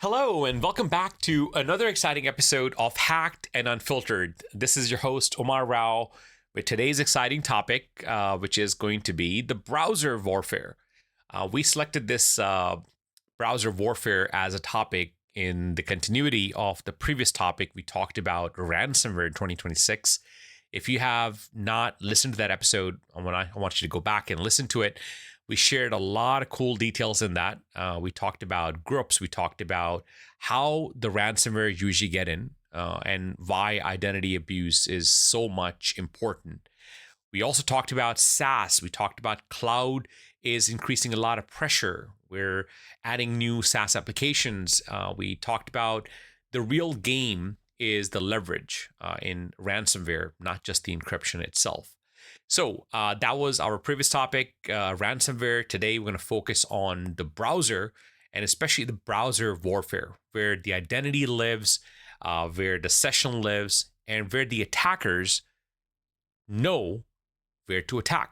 Hello, and welcome back to another exciting episode of Hacked and Unfiltered. This is your host, Omar Rao, with today's exciting topic, which is going to be the browser warfare. We selected this browser warfare as a topic in the continuity of the previous topic. We talked about ransomware in 2026. If you have not listened to that episode, I want you to go back and listen to it. We shared a lot of cool details in that. We talked about groups. We talked about how the ransomware usually get in and why identity abuse is so much important. We also talked about SaaS. We talked about cloud is increasing a lot of pressure. We're adding new SaaS applications. We talked about the real game is the leverage in ransomware, not just the encryption itself. So that was our previous topic, ransomware. Today, we're going to focus on the browser and especially the browser warfare, where the identity lives, where the session lives, and where the attackers know where to attack.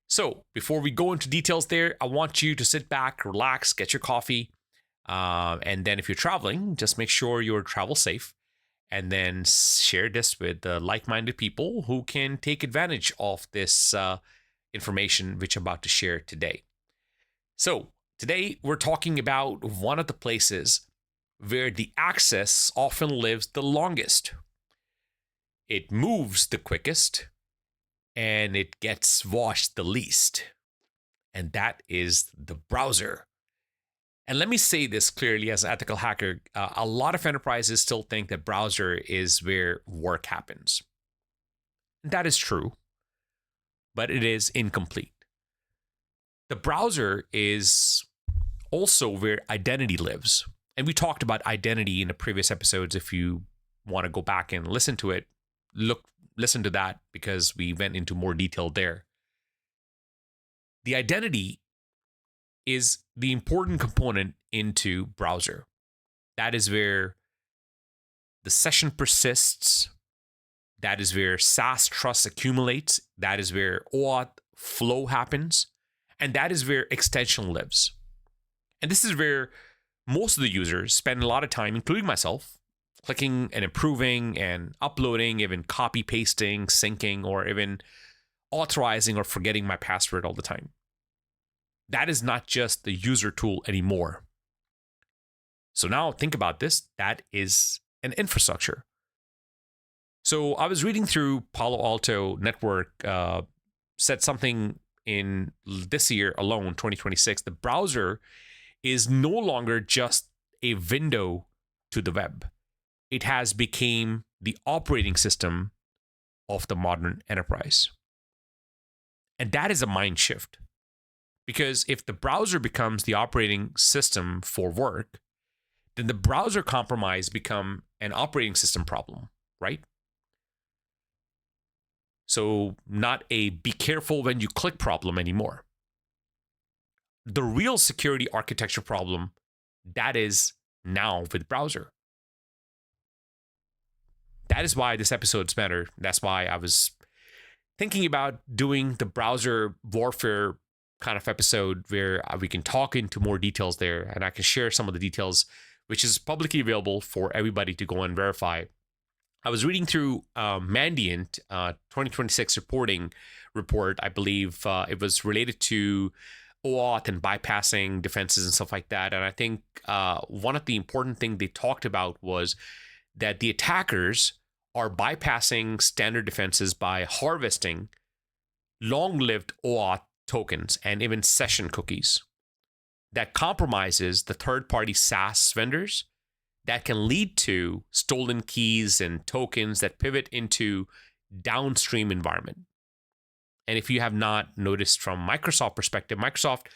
So before we go into details there, I want you to sit back, relax, get your coffee. And then if you're traveling, just make sure you're travel safe. And then share this with like-minded people who can take advantage of this information which I'm about to share today. So today we're talking about one of the places where the access often lives the longest. It moves the quickest, and it gets washed the least. And that is the browser. And let me say this clearly as an ethical hacker, a lot of enterprises still think that browser is where work happens. That is true, but it is incomplete. The browser is also where identity lives. And we talked about identity in the previous episodes. If you want to go back and listen to it, listen to that because we went into more detail there. The identity is the important component into browser. That is where the session persists. That is where SaaS trust accumulates. That is where OAuth flow happens. And that is where extension lives. And this is where most of the users spend a lot of time, including myself, clicking and improving and uploading, even copy pasting, syncing, or even authorizing or forgetting my password all the time. That is not just the user tool anymore. So now think about this. That is an infrastructure. So I was reading through Palo Alto Network, said something in this year alone, 2026. The browser is no longer just a window to the web. It has become the operating system of the modern enterprise. And that is a mind shift. Because if the browser becomes the operating system for work, then the browser compromise become an operating system problem, right? So not a be careful when you click problem anymore. The real security architecture problem, that is now with browser. That is why this episode's matter. That's why I was thinking about doing the browser warfare kind of episode where we can talk into more details there, and I can share some of the details, which is publicly available for everybody to go and verify. I was reading through Mandiant 2026 reporting report. I believe it was related to OAuth and bypassing defenses and stuff like that. And I think one of the important things they talked about was that the attackers are bypassing standard defenses by harvesting long-lived OAuth tokens and even session cookies that compromises the third-party SaaS vendors that can lead to stolen keys and tokens that pivot into downstream environment. And if you have not noticed from Microsoft perspective, Microsoft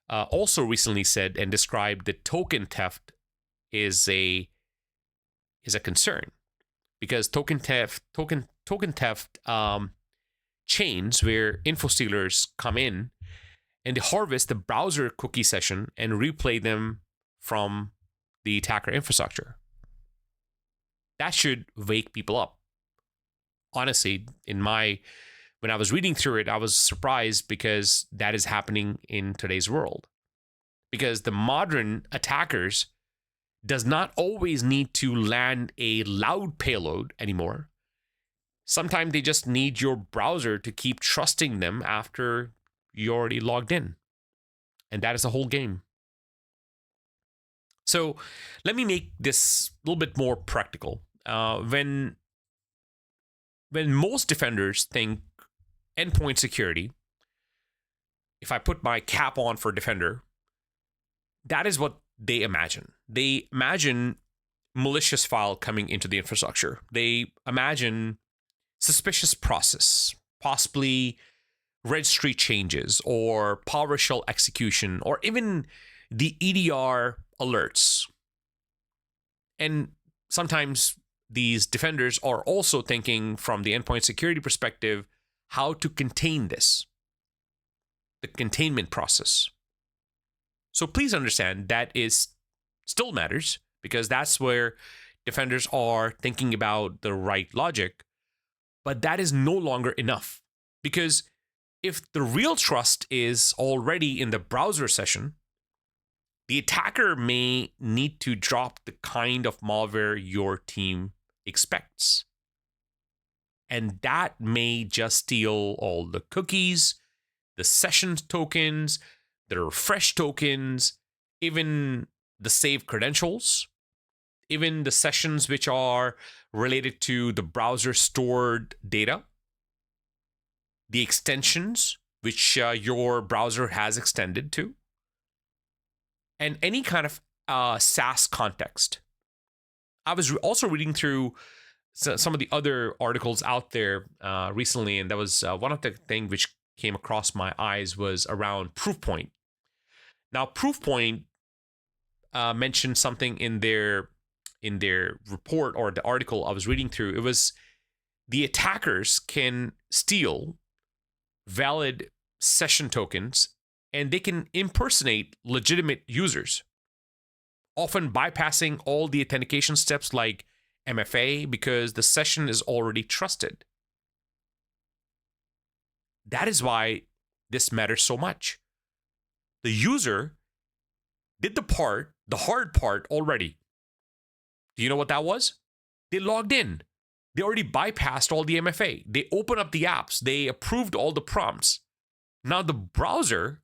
also recently said and described that token theft is a concern, because token theft chains where info stealers come in and they harvest the browser cookie session and replay them from the attacker infrastructure. That should wake people up. Honestly, when I was reading through it, I was surprised because that is happening in today's world. Because the modern attackers, does not always need to land a loud payload anymore. Sometimes they just need your browser to keep trusting them after you already logged in. And that is the whole game. So let me make this a little bit more practical. When most defenders think endpoint security, if I put my cap on for defender, that is what they imagine. They imagine malicious file coming into the infrastructure. They imagine suspicious process, possibly registry changes or PowerShell execution, or even the EDR alerts. And sometimes these defenders are also thinking from the endpoint security perspective how to contain this, the containment process. So please understand that is still matters, because that's where defenders are thinking about the right logic. But that is no longer enough, because if the real trust is already in the browser session, the attacker may need to drop the kind of malware your team expects. And that may just steal all the cookies, the session tokens, the refresh tokens, even the saved credentials, even the sessions which are related to the browser stored data, the extensions which your browser has extended to, and any kind of SaaS context. I was also reading through some of the other articles out there recently, and that was one of the things which came across my eyes was around Proofpoint. Now, Proofpoint mentioned something in their report or the article I was reading through. It was the attackers can steal valid session tokens, and they can impersonate legitimate users, often bypassing all the authentication steps like MFA because the session is already trusted. That is why this matters so much. The user did the hard part already. Do you know what that was? They logged in. They already bypassed all the MFA. They opened up the apps. They approved all the prompts. Now the browser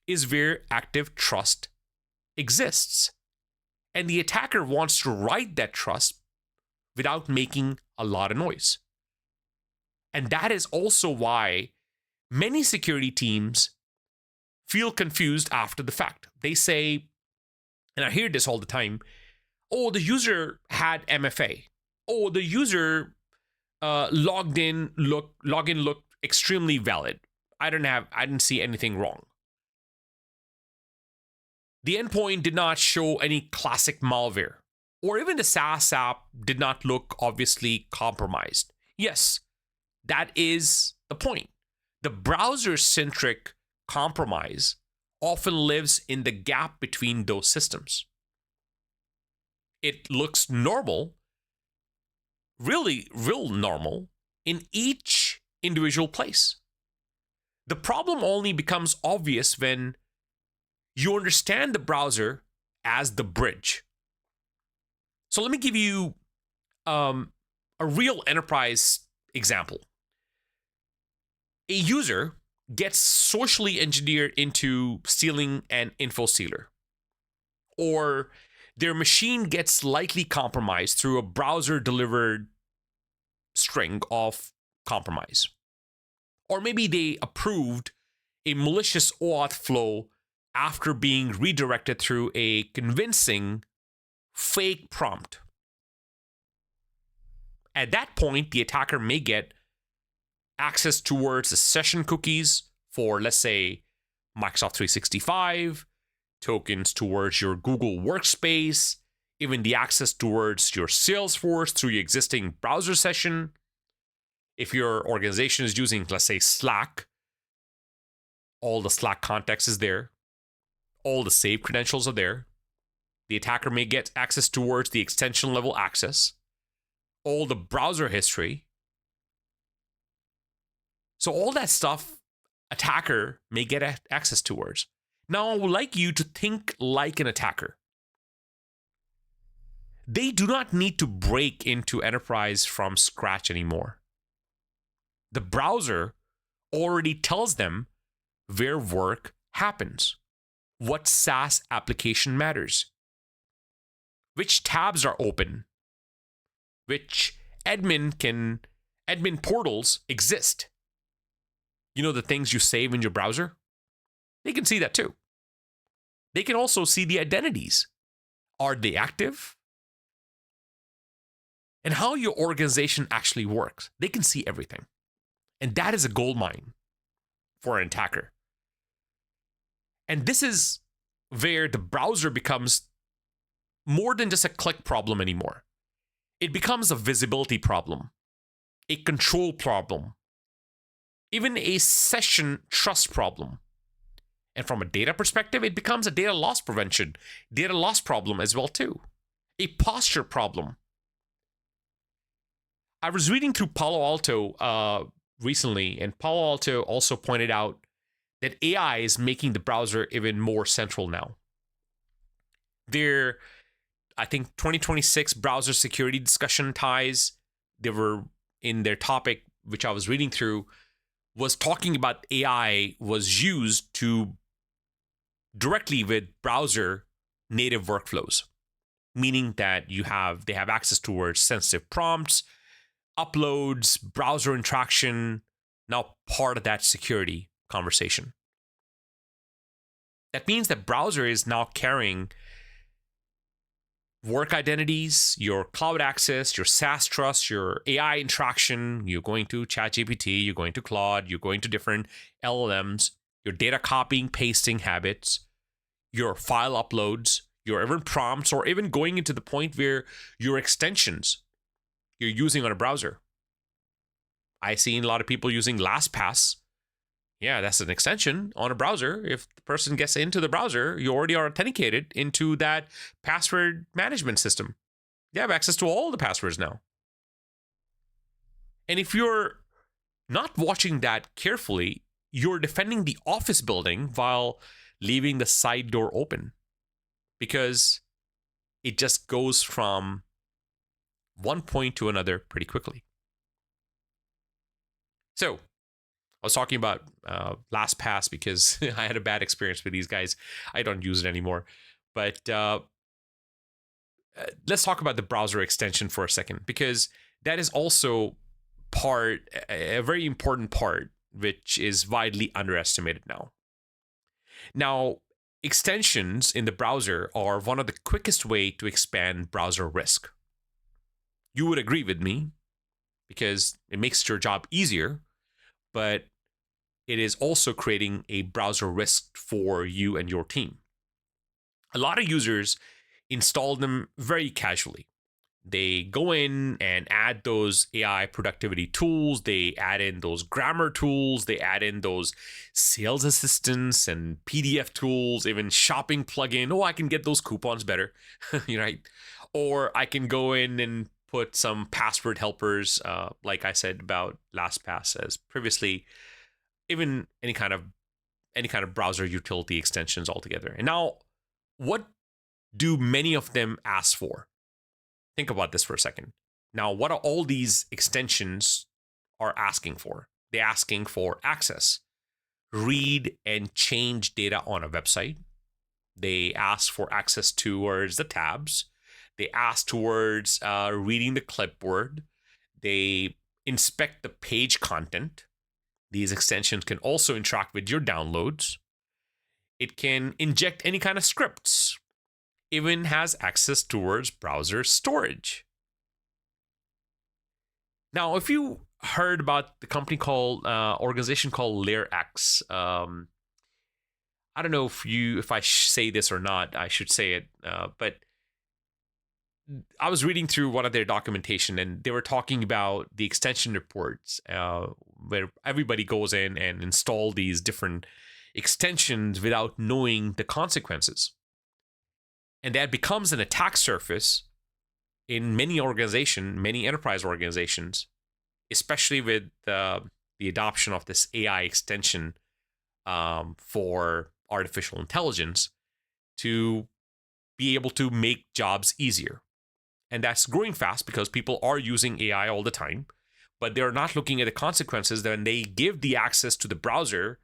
is where active trust exists. And the attacker wants to write that trust without making a lot of noise. And that is also why many security teams feel confused after the fact. They say, and I hear this all the time, oh, the user had MFA. Oh, the user login looked extremely valid. I didn't see anything wrong. The endpoint did not show any classic malware, or even the SaaS app did not look obviously compromised. Yes, that is the point. The browser-centric compromise often lives in the gap between those systems. It looks normal, really real normal, in each individual place. The problem only becomes obvious when you understand the browser as the bridge. So let me give you a real enterprise example. A user gets socially engineered into stealing an info sealer, or their machine gets lightly compromised through a browser-delivered string of compromise. Or maybe they approved a malicious OAuth flow after being redirected through a convincing fake prompt. At that point, the attacker may get access towards the session cookies for, let's say, Microsoft 365, tokens towards your Google Workspace, even the access towards your Salesforce through your existing browser session. If your organization is using, let's say, Slack, all the Slack context is there. All the saved credentials are there. The attacker may get access towards the extension level access, all the browser history. So all that stuff, attacker may get access towards. Now, I would like you to think like an attacker. they do not need to break into enterprise from scratch anymore. The browser already tells them where work happens, what SaaS application matters, which tabs are open, which admin portals exist. You know, the things you save in your browser? They can see that too. They can also see the identities. Are they active? And how your organization actually works. They can see everything. And that is a gold mine for an attacker. And this is where the browser becomes more than just a click problem anymore. It becomes a visibility problem, a control problem, even a session trust problem. And from a data perspective, it becomes a data loss prevention, data loss problem as well too, a posture problem. I was reading through Palo Alto recently, and Palo Alto also pointed out that AI is making the browser even more central now. Their, I think, 2026 browser security discussion ties, they were in their topic, which I was reading through, was talking about AI was used to directly with browser native workflows, meaning that they have access towards sensitive prompts, uploads, browser interaction, now part of that security conversation. That means that browser is now carrying work identities, your cloud access, your SaaS trust, your AI interaction. You're going to ChatGPT, you're going to Claude, you're going to different LLMs, your data copying, pasting habits, your file uploads, your even prompts, or even going into the point where your extensions you're using on a browser. I've seen a lot of people using LastPass. Yeah, that's an extension on a browser. If the person gets into the browser, you already are authenticated into that password management system. You have access to all the passwords now. And if you're not watching that carefully, you're defending the office building while leaving the side door open, because it just goes from one point to another pretty quickly. So I was talking about LastPass because I had a bad experience with these guys. I don't use it anymore. But let's talk about the browser extension for a second, because that is also a very important part, which is widely underestimated now. Now, extensions in the browser are one of the quickest way to expand browser risk. You would agree with me, because it makes your job easier, but it is also creating a browser risk for you and your team. A lot of users install them very casually. They go in and add those AI productivity tools. They add in those grammar tools. They add in those sales assistants and PDF tools, even shopping plugin. Oh, I can get those coupons better, right? Or I can go in and put some password helpers, like I said about LastPass as previously, even any kind of browser utility extensions altogether. And now, what do many of them ask for? Think about this for a second. Now, what are all these extensions are asking for? They're asking for access, read and change data on a website. They ask for access towards the tabs. They ask towards reading the clipboard. They inspect the page content. These extensions can also interact with your downloads. It can inject any kind of scripts. Even has access towards browser storage. Now, if you heard about the organization called LayerX, I don't know if I say this or not. I should say it, but I was reading through one of their documentation, and they were talking about the extension reports, where everybody goes in and install these different extensions without knowing the consequences. And that becomes an attack surface in many enterprise organizations, especially with the adoption of this AI extension for artificial intelligence to be able to make jobs easier. And that's growing fast because people are using AI all the time, but they're not looking at the consequences. When they give the access to the browser,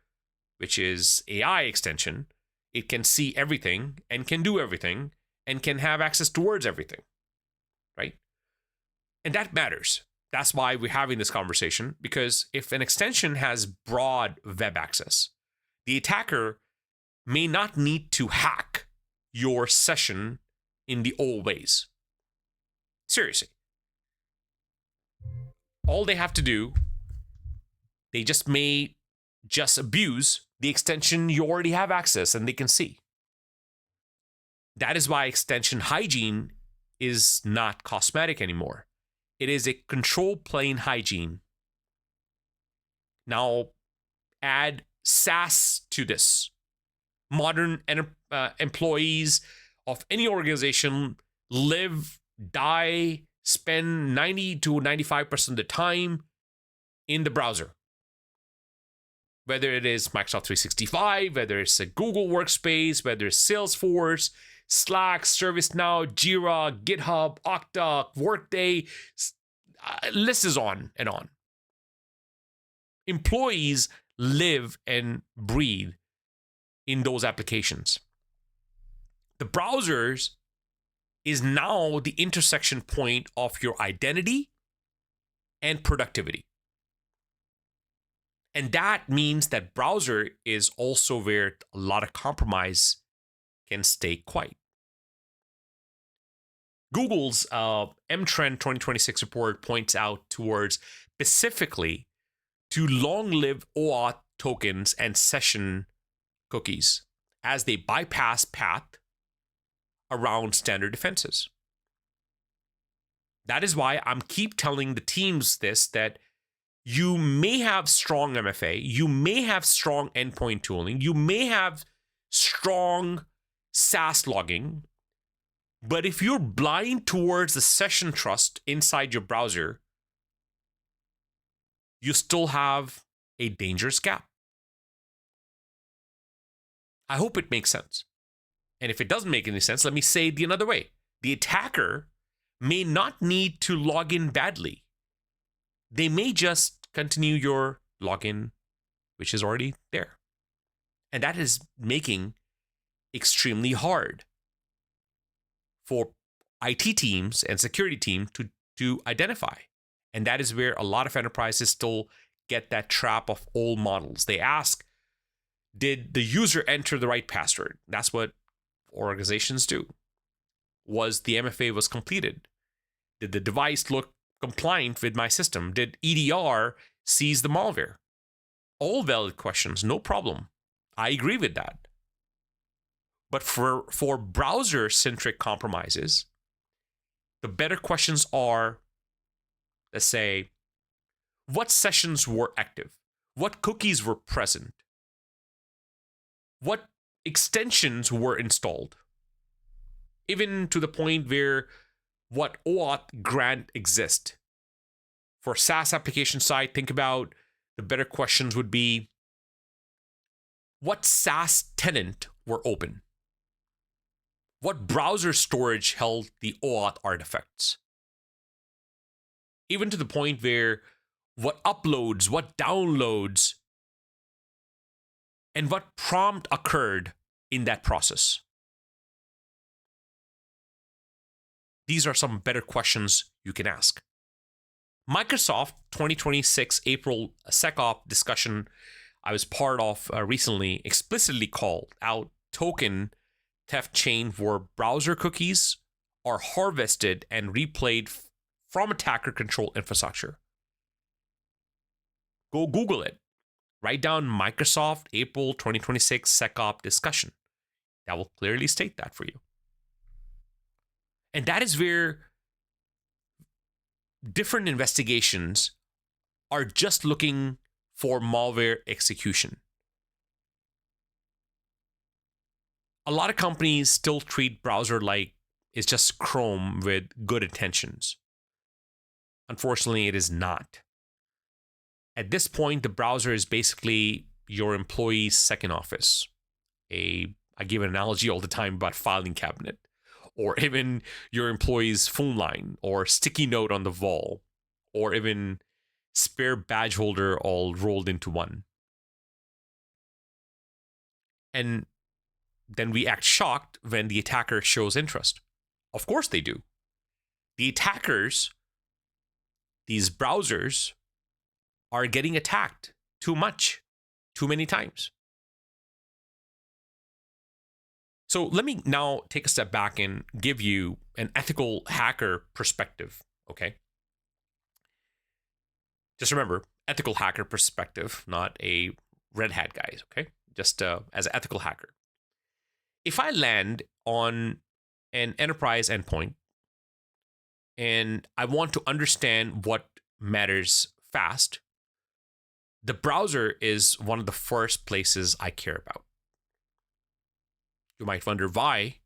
which is AI extension, it can see everything and can do everything and can have access towards everything, right? And that matters. That's why we're having this conversation, because if an extension has broad web access, the attacker may not need to hack your session in the old ways. Seriously. All they have to do, they may abuse the extension you already have access and they can see. That is why extension hygiene is not cosmetic anymore. It is a control plane hygiene. Now, add SaaS to this. Modern employees of any organization live, die, spend 90 to 95% of the time in the browser. Whether it is Microsoft 365, whether it's a Google Workspace, whether it's Salesforce, Slack, ServiceNow, Jira, GitHub, Okta, Workday, list is on and on. Employees live and breathe in those applications. The browsers is now the intersection point of your identity and productivity. And that means that browser is also where a lot of compromise can stay quiet. Google's M-Trend 2026 report points out towards specifically to long-lived OAuth tokens and session cookies as they bypass path around standard defenses. That is why I'm keep telling the teams this, that you may have strong MFA, you may have strong endpoint tooling, you may have strong SaaS logging, but if you're blind towards the session trust inside your browser, you still have a dangerous gap. I hope it makes sense. And if it doesn't make any sense, let me say it the another way. The attacker may not need to log in badly. They may just continue your login, which is already there. And that is making extremely hard for IT teams and security teams to identify. And that is where a lot of enterprises still get that trap of old models. They ask, did the user enter the right password? That's what organizations do. Was the MFA was completed? Did the device look compliant with my system? Did EDR seize the malware? All valid questions, no problem. I agree with that. But for browser-centric compromises, the better questions are, let's say, what sessions were active? What cookies were present? What extensions were installed? Even to the point where what OAuth grant exists. For SaaS application side, think about the better questions would be, what SaaS tenant were open? What browser storage held the OAuth artifacts? Even to the point where what uploads, what downloads, and what prompt occurred in that process. These are some better questions you can ask. Microsoft 2026 April SecOps discussion I was part of recently explicitly called out token theft chain where browser cookies are harvested and replayed from attacker control infrastructure. Go Google it. Write down Microsoft April 2026 SecOps discussion. That will clearly state that for you. And that is where different investigations are just looking for malware execution. A lot of companies still treat browser like it's just Chrome with good intentions. Unfortunately, it is not. At this point, the browser is basically your employee's second office. I give an analogy all the time about filing cabinet. or even your employee's phone line, or sticky note on the wall, or even spare badge holder all rolled into one. And then we act shocked when the attacker shows interest. Of course they do. The attackers, these browsers, are getting attacked too much, too many times. So let me now take a step back and give you an ethical hacker perspective, okay? Just remember, ethical hacker perspective, not a red hat guys, okay? Just as an ethical hacker. If I land on an enterprise endpoint and I want to understand what matters fast, the browser is one of the first places I care about. You might wonder why,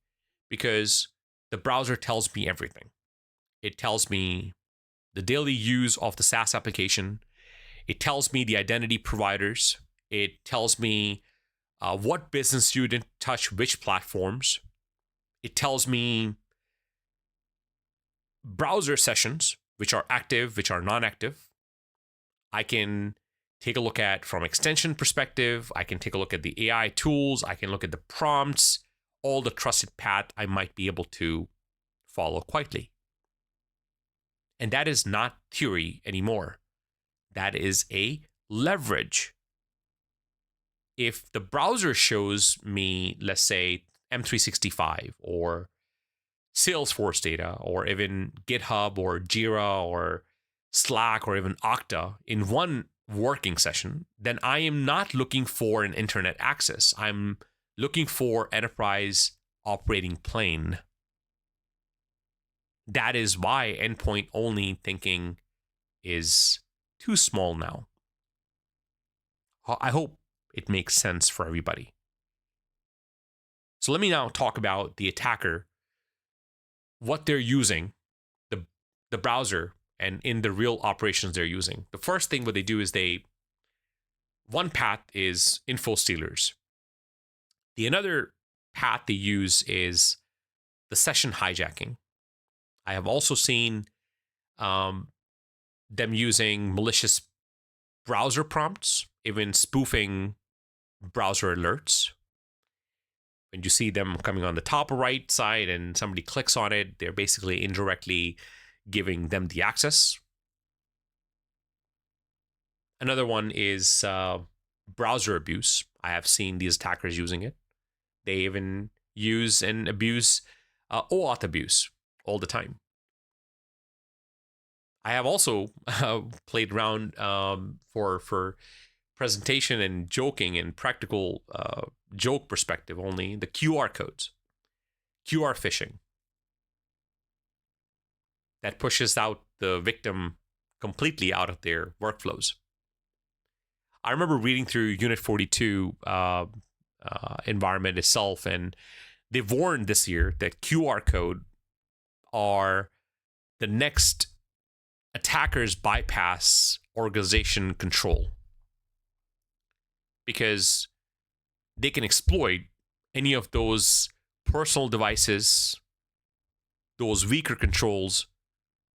because the browser tells me everything. It tells me the daily use of the SaaS application. It tells me the identity providers. It tells me what business unit touch which platforms. It tells me browser sessions, which are active, which are non-active. I can take a look at from extension perspective. I can take a look at the AI tools. I can look at the prompts, all the trusted path I might be able to follow quietly. And that is not theory anymore. That is a leverage. If the browser shows me, let's say, M365 or Salesforce data, or even GitHub or Jira or Slack or even Okta in one working session, then I am not looking for an internet access. I'm looking for enterprise operating plane. That is why endpoint only thinking is too small now. I hope it makes sense for everybody. So let me now talk about the attacker, what they're using, the browser, and in the real operations they're using. The first thing what they do is one path is info stealers. The another path they use is the session hijacking. I have also seen them using malicious browser prompts, even spoofing browser alerts. When you see them coming on the top right side and somebody clicks on it, they're basically indirectly giving them the access. Another one is browser abuse. I have seen these attackers using it. They even use and abuse OAuth abuse all the time. I have also played around for presentation and joking and practical joke perspective only, the QR codes, QR phishing. That pushes out the victim completely out of their workflows. I remember reading through Unit 42 environment itself, and they've warned this year that QR code are the next attackers bypass organization control, because they can exploit any of those personal devices, those weaker controls,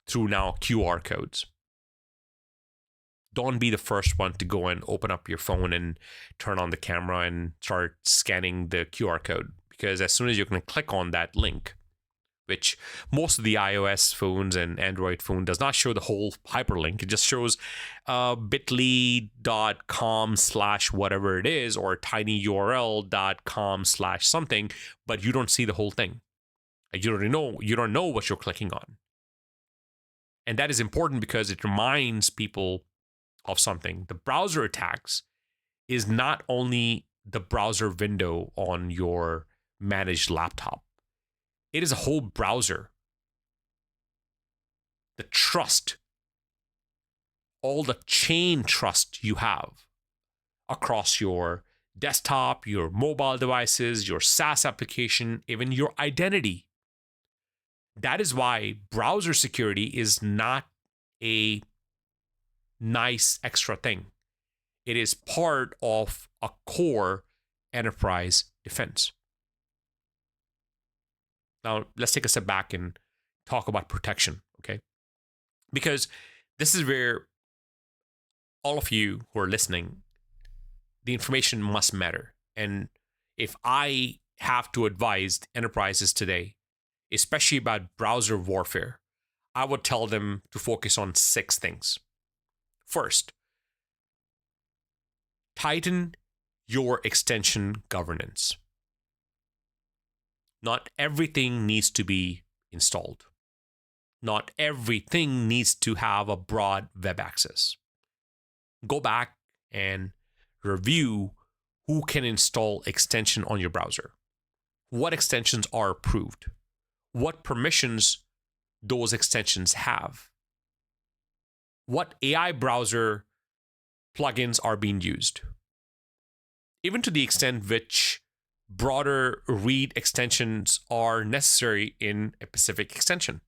through now QR codes. Don't be the first one to go and open up your phone and turn on the camera and start scanning the QR code, because as soon as you're going to click on that link, which most of the iOS phones and Android phone does not show the whole hyperlink. It just shows bit.ly.com/whatever it is, or tinyurl.com/something, but you don't see the whole thing. You don't know what you're clicking on. And that is important because it reminds people of something. The browser attacks is not only the browser window on your managed laptop. It is a whole browser. The trust, all the chain trust you have across your desktop, your mobile devices, your SaaS application, even your identity. That is why browser security is not a nice extra thing. It is part of a core enterprise defense. Now, let's take a step back and talk about protection, okay? Because this is where all of you who are listening, the information must matter. And if I have to advise enterprises today, especially about browser warfare, I would tell them to focus on 6 things. First, tighten your extension governance. Not everything needs to be installed. Not everything needs to have a broad web access. Go back and review who can install extension on your browser. What extensions are approved? What permissions those extensions have? What AI browser plugins are being used? Even to the extent which broader read extensions are necessary in a specific extension.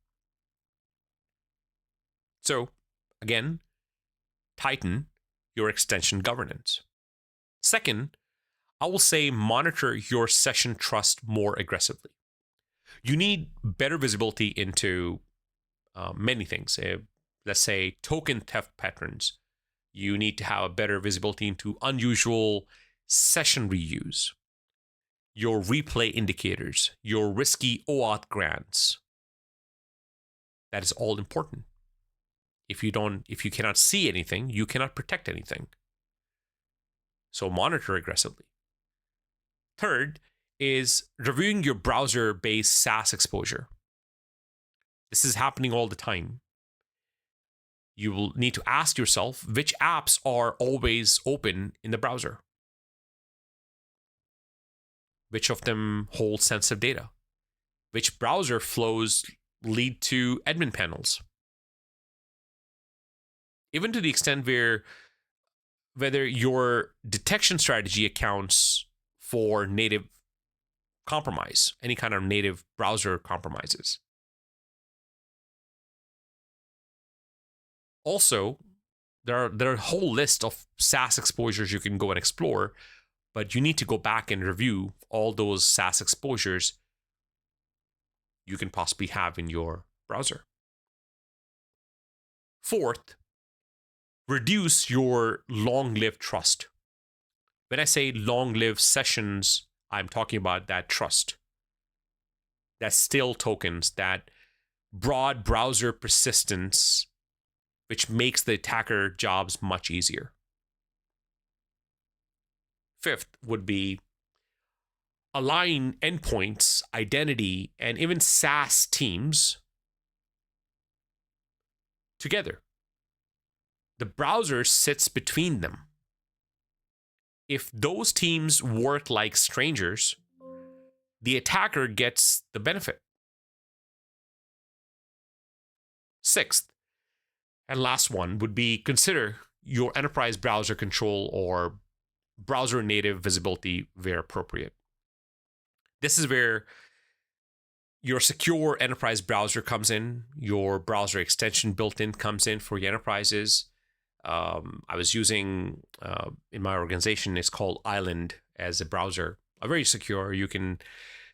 So, again, tighten your extension governance. Second, I will say monitor your session trust more aggressively. You need better visibility into many things. Let's say token theft patterns. You need to have a better visibility into unusual session reuse, your replay indicators, your risky OAuth grants. That is all important. If you cannot see anything, you cannot protect anything. So monitor aggressively. Third is reviewing your browser-based SaaS exposure. This is happening all the time. You will need to ask yourself which apps are always open in the browser. Which of them hold sensitive data? Which browser flows lead to admin panels? Even to the extent whether your detection strategy accounts for native compromise, any kind of native browser compromises. Also, there are a whole list of SaaS exposures you can go and explore, but you need to go back and review all those SaaS exposures you can possibly have in your browser. Fourth, reduce your long-lived trust. When I say long-lived sessions, I'm talking about that trust, that stale tokens, that broad browser persistence, which makes the attacker jobs much easier. Fifth would be align endpoints, identity, and even SaaS teams together. The browser sits between them. If those teams work like strangers, the attacker gets the benefit. Sixth, and last one would be consider your enterprise browser control or browser native visibility where appropriate. This is where your secure enterprise browser comes in, your browser extension built in comes in for your enterprises. I was using in my organization, it's called Island as a browser, a very secure. You can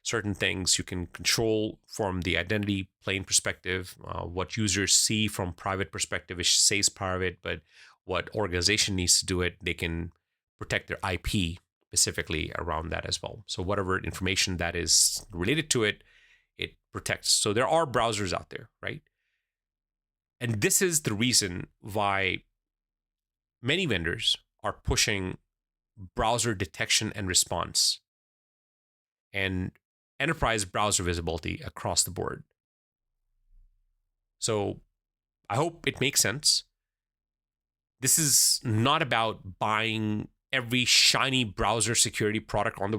certain things you can control from the identity plane perspective, what users see from private perspective, it stays private, but what organization needs to do it, they can protect their IP specifically around that as well. So whatever information that is related to it, it protects. So there are browsers out there, right? And this is the reason why many vendors are pushing browser detection and response and enterprise browser visibility across the board. So I hope it makes sense. This is not about buying every shiny browser security product on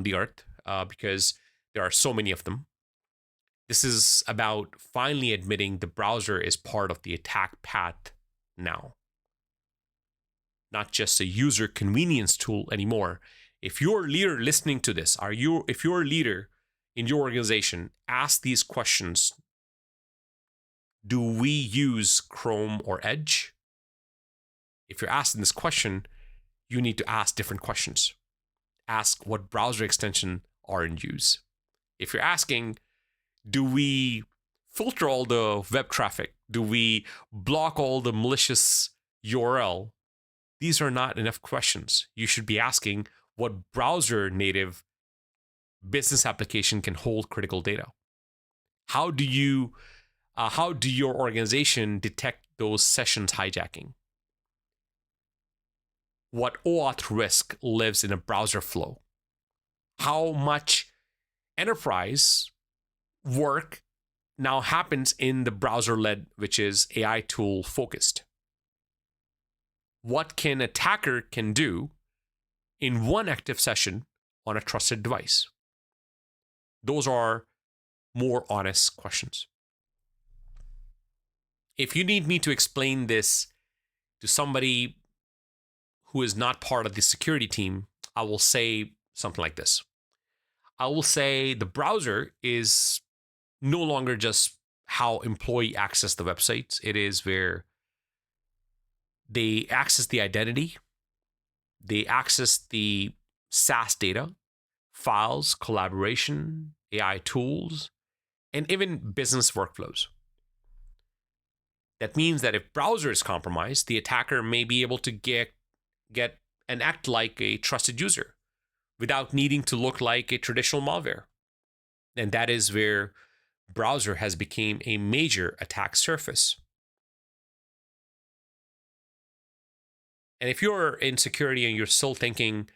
the earth, because there are so many of them. This is about finally admitting the browser is part of the attack path now. Not just a user convenience tool anymore. If you're a leader listening to this, if you're a leader in your organization, ask these questions. Do we use Chrome or Edge? If you're asking this question, you need to ask different questions. Ask what browser extension are in use. If you're asking, Do we filter all the web traffic? Do we block all the malicious URL? These are not enough questions. You should be asking what browser native business application can hold critical data. How do your organization detect those sessions hijacking? What OAuth risk lives in a browser flow? How much enterprise work now happens in the browser-led, which is AI tool focused? What can attacker can do in one active session on a trusted device? Those are more honest questions. If you need me to explain this to somebody who is not part of the security team, I will say something like this. I will say the browser is no longer just how employee access the websites. It is where they access the identity, they access the SaaS data, files, collaboration, AI tools, and even business workflows. That means that if browser is compromised, the attacker may be able to get and act like a trusted user without needing to look like a traditional malware. And that is where browser has become a major attack surface. And if you're in security and you're still thinking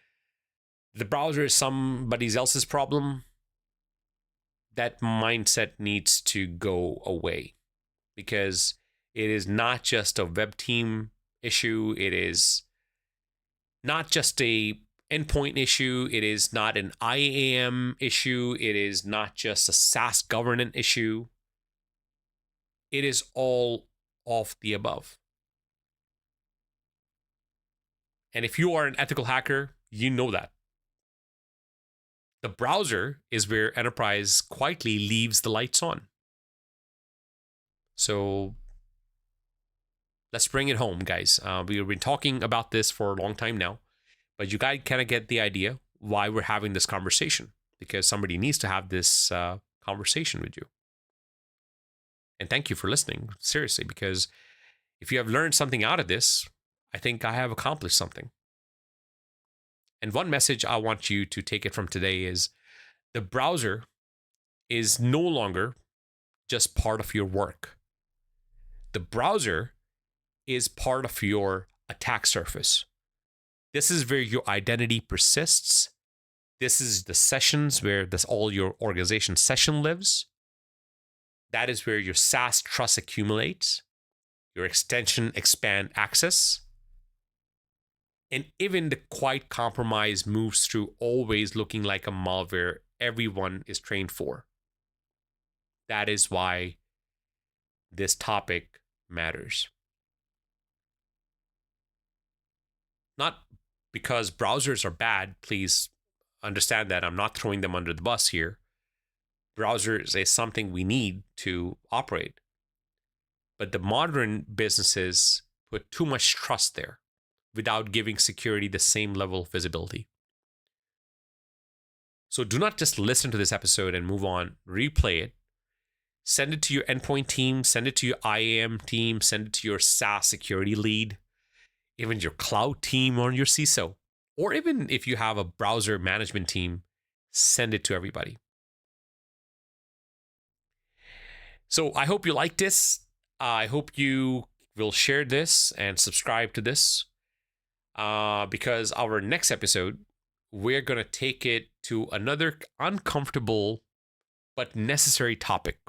the browser is somebody else's problem, that mindset needs to go away, because it is not just a web team issue. It is not just a endpoint issue. It is not an IAM issue. It is not just a SaaS governance issue. It is all of the above. And if you are an ethical hacker, you know that. The browser is where enterprise quietly leaves the lights on. So let's bring it home, guys. We've been talking about this for a long time now, but you guys kind of get the idea why we're having this conversation, because somebody needs to have this conversation with you. And thank you for listening, seriously, because if you have learned something out of this, I think I have accomplished something. And one message I want you to take it from today is the browser is no longer just part of your work. The browser is part of your attack surface. This is where your identity persists. This is the sessions where all your organization session lives. That is where your SaaS trust accumulates, your extension expand access, and even the quiet compromise moves through, always looking like a malware everyone is trained for. That is why this topic matters. Not because browsers are bad, please understand that I'm not throwing them under the bus here. Browsers is something we need to operate. But the modern businesses put too much trust there without giving security the same level of visibility. So do not just listen to this episode and move on. Replay it. Send it to your endpoint team. Send it to your IAM team. Send it to your SaaS security lead. Even your cloud team or your CISO. Or even if you have a browser management team, send it to everybody. So I hope you like this. I hope you will share this and subscribe to this, because our next episode, we're going to take it to another uncomfortable but necessary topic.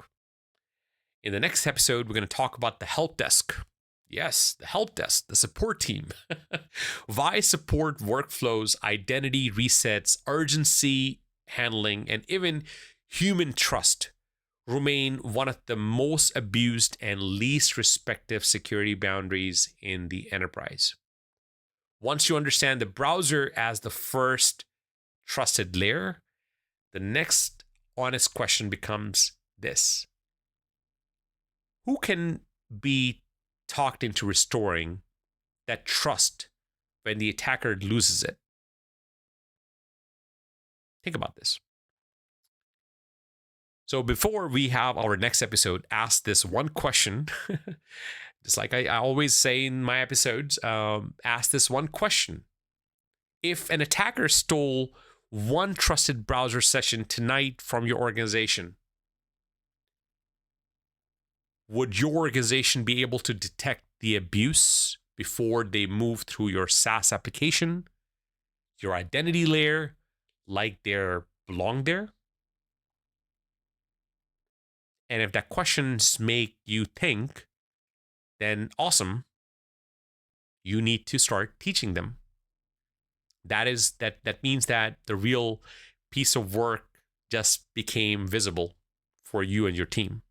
In the next episode, we're going to talk about the help desk. Yes, the help desk, the support team. Why support workflows, identity resets, urgency handling, and even human trust remain one of the most abused and least respected security boundaries in the enterprise. Once you understand the browser as the first trusted layer, the next honest question becomes this: who can be talked into restoring that trust when the attacker loses it? Think about this. So before we have our next episode, ask this one question. Just like I always say in my episodes, ask this one question. If an attacker stole one trusted browser session tonight from your organization, would your organization be able to detect the abuse before they move through your SaaS application, your identity layer, like they belong there? And if that questions make you think, then awesome. You need to start teaching them. That means that the real piece of work just became visible for you and your team.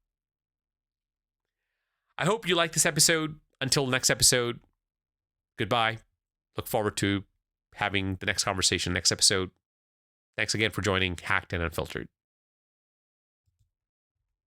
I hope you like this episode. Until next episode, goodbye. Look forward to having the next conversation, next episode. Thanks again for joining Hacked and Unfiltered.